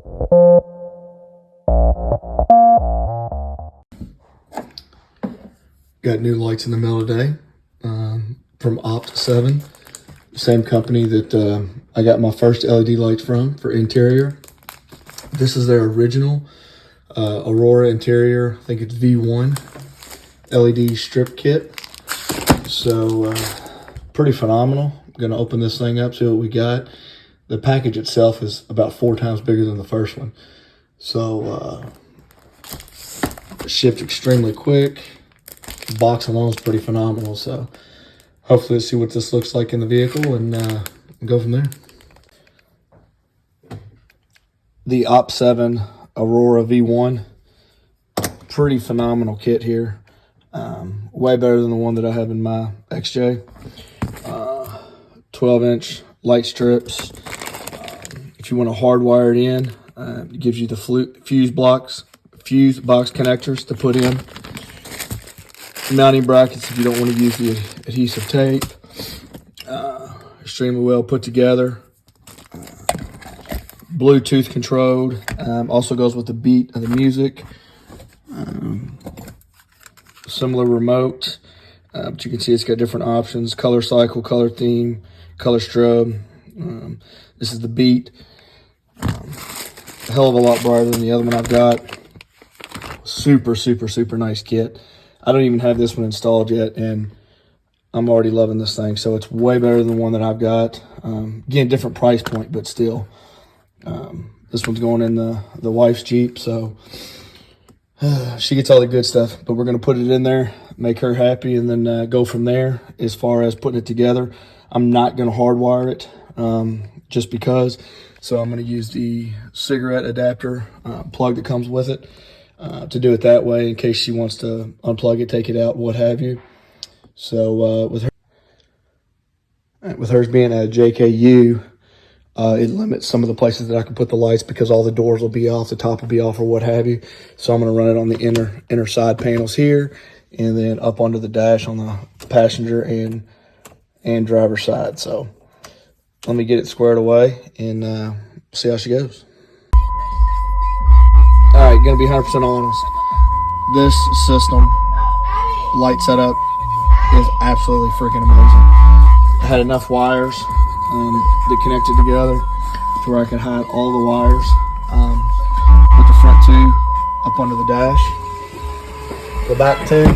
Got new lights in the middle today from OPT7, same company that I got my first LED lights from for interior. This is their original Aurora interior, I think it's V1 LED strip kit. So pretty phenomenal. I'm gonna open this thing up, see what we got. The package itself is about 4 times bigger than the first one. So shipped extremely quick. The box alone is pretty phenomenal. So hopefully let's see what this looks like in the vehicle and go from there. The OPT7 Aurora V1, pretty phenomenal kit here. Way better than the one that I have in my XJ. 12-inch light strips. If you want to hardwire it in, it gives you the fuse box connectors to put in. Mounting brackets if you don't want to use the adhesive tape. Extremely well put together. Bluetooth controlled. Also goes with the beat of the music. Similar remote. But you can see it's got different options. Color cycle, color theme, color strobe. This is the beat. A hell of a lot brighter than the other one I've got. Super, super, super nice kit. I don't even have this one installed yet, and I'm already loving this thing. So it's way better than the one that I've got. Again, different price point, but still. This one's going in the wife's Jeep, so she gets all the good stuff. But we're going to put it in there, make her happy, and then go from there as far as putting it together. I'm not going to hardwire it just because. So I'm going to use the cigarette adapter plug that comes with it. To do it that way in case she wants to unplug it, take it out, what have you. So with hers being a JKU, it limits some of the places that I can put the lights because all the doors will be off, the top will be off, or what have you. So I'm going to run it on the inner side panels here, and then up onto the dash on the passenger and driver side. So let me get it squared away and see how she goes. All right, gonna be 100% honest. This system, light setup, is absolutely freaking amazing. I had enough wires that connected together to where I could hide all the wires with the front two up under the dash. The back two,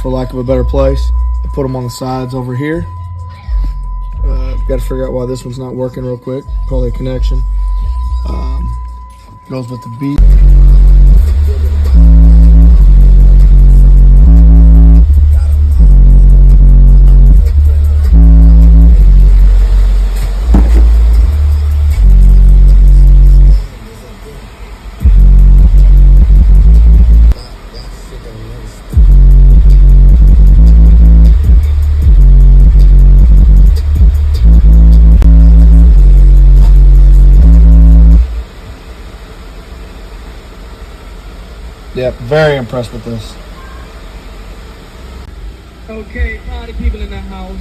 for lack of a better place, I put them on the sides over here. Got to figure out why this one's not working real quick. Probably a connection. Goes with the beat. Yeah, very impressed with this. Okay, party people in the house.